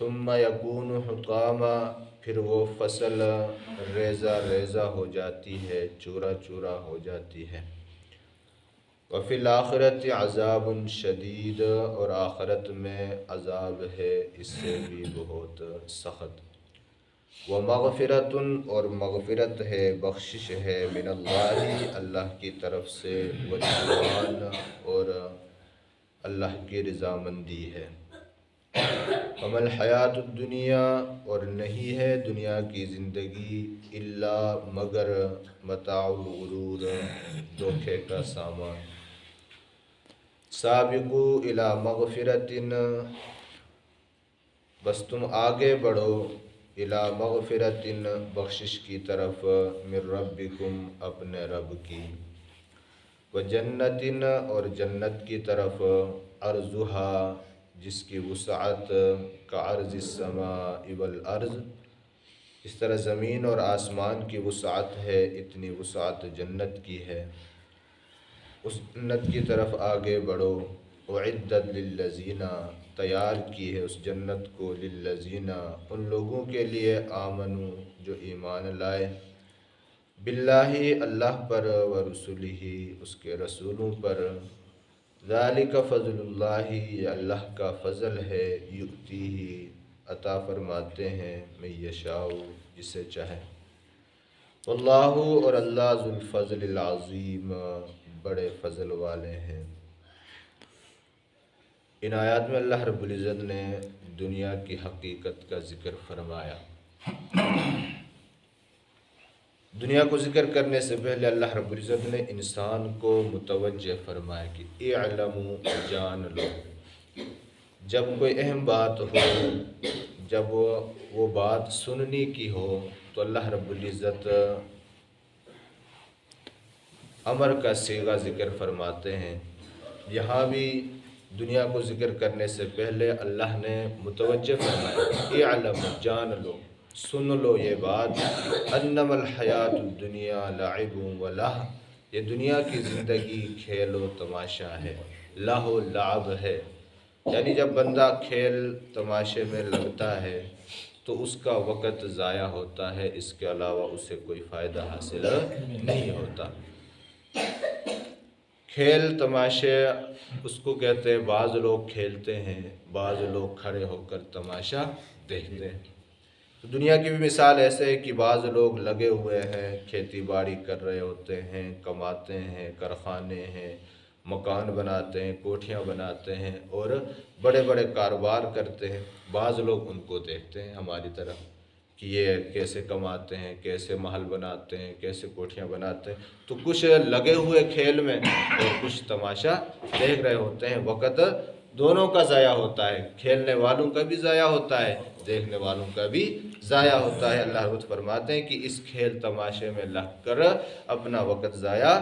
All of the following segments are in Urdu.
ثم یکون حطاما، پھر وہ فصل ریزہ ریزہ ہو جاتی ہے، چورا چورا ہو جاتی ہے۔ وفی الآخرت عذاب شدید، اور آخرت میں عذاب ہے اس سے بھی بہت سخت۔ ومغفرۃ، اور مغفرت ہے، بخشش ہے، من اللہ، اللہ کی طرف سے، ورضوان، اور اللہ کی رضامندی ہے۔ وما الحیات الدنیا، اور نہیں ہے دنیا کی زندگی، الا مگر متاع الغرور، دھوکے کا سامان۔ سابقوا الی مغفرۃ، بس تم آگے بڑھو، الی مغفرۃ، بخشش کی طرف، من ربکم، اپنے رب کی، وجنت، اور جنت کی طرف، عرضھا، جس کی وسعت کعرض السماء والارض، اس طرح زمین اور آسمان کی وسعت ہے، اتنی وسعت جنت کی ہے، اس جنت کی طرف آگے بڑھو۔ اعدت للذین، تیار کی ہے اس جنت کو، للذین، ان لوگوں کے لیے، آمنوا، جو ایمان لائے، باللہ، اللہ پر، ورسلہ، اس کے رسولوں پر، ذالک فضل اللہ، یہ اللہ کا فضل ہے، یؤتیہ، عطا فرماتے ہیں، من یشاء، جسے چاہے، واللہ، اور اللہ، ذو الفضل العظیم، بڑے فضل والے ہیں۔ ان آیات میں اللہ رب العزت نے دنیا کی حقیقت کا ذکر فرمایا۔ دنیا کو ذکر کرنے سے پہلے اللہ رب العزت نے انسان کو متوجہ فرمایا کہ اعلموا، جان لو، جب کوئی اہم بات ہو، جب وہ بات سننے کی ہو، تو اللہ رب العزت امر کا صیغہ ذکر فرماتے ہیں۔ یہاں بھی دنیا کو ذکر کرنے سے پہلے اللہ نے متوجہ فرمایا، اعلموا، جان لو، سن لو یہ بات، انما الحیات الدنیا لعب و لہو، یہ دنیا کی زندگی کھیل و تماشا ہے، لہو لعب ہے، یعنی جب بندہ کھیل تماشے میں لگتا ہے تو اس کا وقت ضائع ہوتا ہے، اس کے علاوہ اسے کوئی فائدہ حاصل نہیں ہوتا۔ کھیل تماشے اس کو کہتے ہیں، بعض لوگ کھیلتے ہیں، بعض لوگ کھڑے ہو کر تماشا دیکھتے ہیں۔ تو دنیا کی بھی مثال ایسے ہے کہ بعض لوگ لگے ہوئے ہیں، کھیتی باڑی کر رہے ہوتے ہیں، کماتے ہیں، کارخانے ہیں، مکان بناتے ہیں، کوٹھیاں بناتے ہیں، اور بڑے بڑے کاروبار کرتے ہیں۔ بعض لوگ ان کو دیکھتے ہیں ہماری طرف کہ یہ کیسے کماتے ہیں، کیسے محل بناتے ہیں، کیسے کوٹھیاں بناتے ہیں۔ تو کچھ لگے ہوئے کھیل میں اور کچھ تماشا دیکھ رہے ہوتے ہیں، وقت دونوں کا ضائع ہوتا ہے، کھیلنے والوں کا بھی ضائع ہوتا ہے، دیکھنے والوں کا بھی ضائع ہوتا ہے۔ اللہ رب فرماتے ہیں کہ اس کھیل تماشے میں لگ کر اپنا وقت ضائع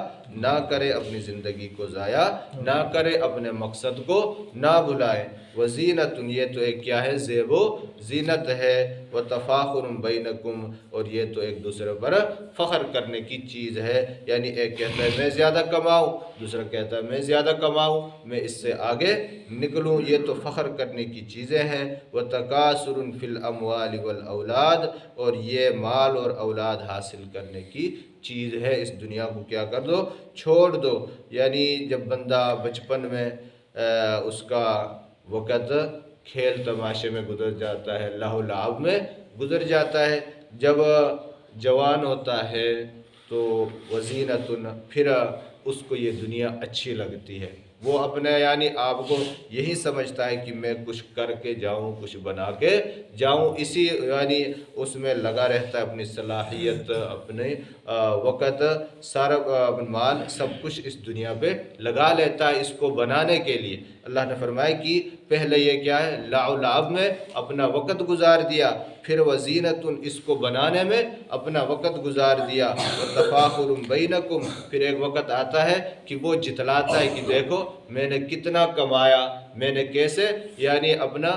نہ کرے، اپنی زندگی کو ضائع نہ کرے، اپنے مقصد کو نہ بھلائے۔ وزینت، یہ تو ایک کیا ہے، زیب و زینت ہے، وتفاخر بینکم، اور یہ تو ایک دوسرے پر فخر کرنے کی چیز ہے، یعنی ایک کہتا ہے میں زیادہ کماؤں، دوسرا کہتا ہے میں زیادہ کماؤں، میں اس سے آگے نکلوں، یہ تو فخر کرنے کی چیزیں ہیں۔ وتکاثر فی الاموال والاولاد، اور یہ مال اور اولاد حاصل کرنے کی چیز ہے، اس دنیا کو کیا کر دو، چھوڑ دو۔ یعنی جب بندہ بچپن میں اس کا وقت کھیل تماشے میں گزر جاتا ہے، لہو لعب میں گزر جاتا ہے، جب جوان ہوتا ہے تو وزینت، پھر اس کو یہ دنیا اچھی لگتی ہے، وہ اپنے یعنی آپ کو یہی سمجھتا ہے کہ میں کچھ کر کے جاؤں، کچھ بنا کے جاؤں، اسی یعنی اس میں لگا رہتا ہے، اپنی صلاحیت، اپنے وقت، سارا مال، سب کچھ اس دنیا پہ لگا لیتا ہے اس کو بنانے کے لیے۔ اللہ نے فرمایا کہ پہلے یہ کیا ہے، لعب و لعب میں اپنا وقت گزار دیا، پھر وزینت، اس کو بنانے میں اپنا وقت گزار دیا، وتفاخر بینکم، پھر ایک وقت آتا ہے کہ وہ جتلاتا ہے کہ دیکھو میں نے کتنا کمایا، میں نے کیسے یعنی اپنا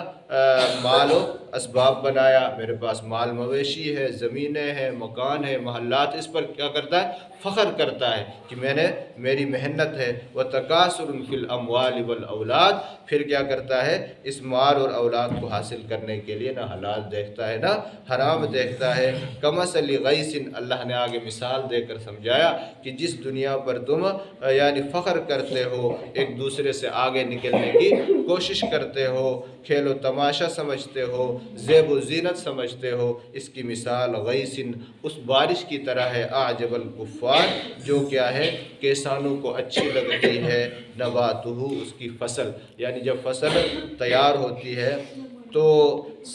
مال و اسباب بنایا، میرے پاس مال مویشی ہے، زمینیں ہیں، مکان ہے، محلات، اس پر کیا کرتا ہے؟ فخر کرتا ہے کہ میری محنت ہے۔ وَتَكَاثُرٌ فِي الْأَمْوَالِ وَالْأَوْلَادِ، پھر کیا کرتا ہے؟ اس مال اور اولاد کو حاصل کرنے کے لیے نہ حلال دیکھتا ہے نہ حرام دیکھتا ہے۔ کَمَثَلِ غَيْثٍ، اللہ نے آگے مثال دے کر سمجھایا کہ جس دنیا پر تم یعنی فخر کرتے ہو، ایک دوسرے سے آگے نکلنے کی کوشش کرتے ہو، کھیل و تماشا سمجھتے ہو، زیب و زینت سمجھتے ہو، اس کی مثال غیثن، اس بارش کی طرح ہے، اعجب الکفار، جو کیا ہے؟ کسانوں کو اچھی لگتی ہے، نباتہ، اس کی فصل، یعنی جب فصل تیار ہوتی ہے تو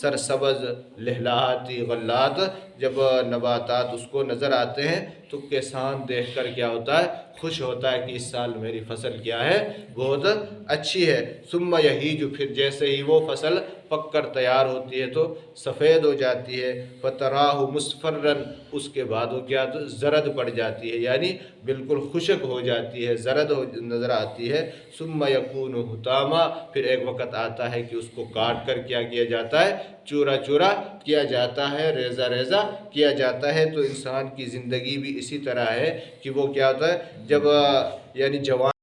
سرسبز لہلہاتی غلات، جب نباتات اس کو نظر آتے ہیں تو کسان دیکھ کر کیا ہوتا ہے؟ خوش ہوتا ہے کہ اس سال میری فصل کیا ہے؟ بہت اچھی ہے۔ ثم یہیج، پھر جیسے ہی وہ فصل پک کر تیار ہوتی ہے تو سفید ہو جاتی ہے، فتراہ مصفرن، اس کے بعد وہ کیا تو زرد پڑ جاتی ہے، یعنی بالکل خشک ہو جاتی ہے، زرد نظر آتی ہے۔ ثم یکون حطاما، پھر ایک وقت آتا ہے کہ اس کو کاٹ کر کیا جاتا ہے؟ چورا چورا کیا جاتا ہے، ریزہ ریزہ کیا جاتا ہے۔ تو انسان کی زندگی بھی اسی طرح ہے کہ وہ کیا ہوتا ہے؟ جب یعنی جوان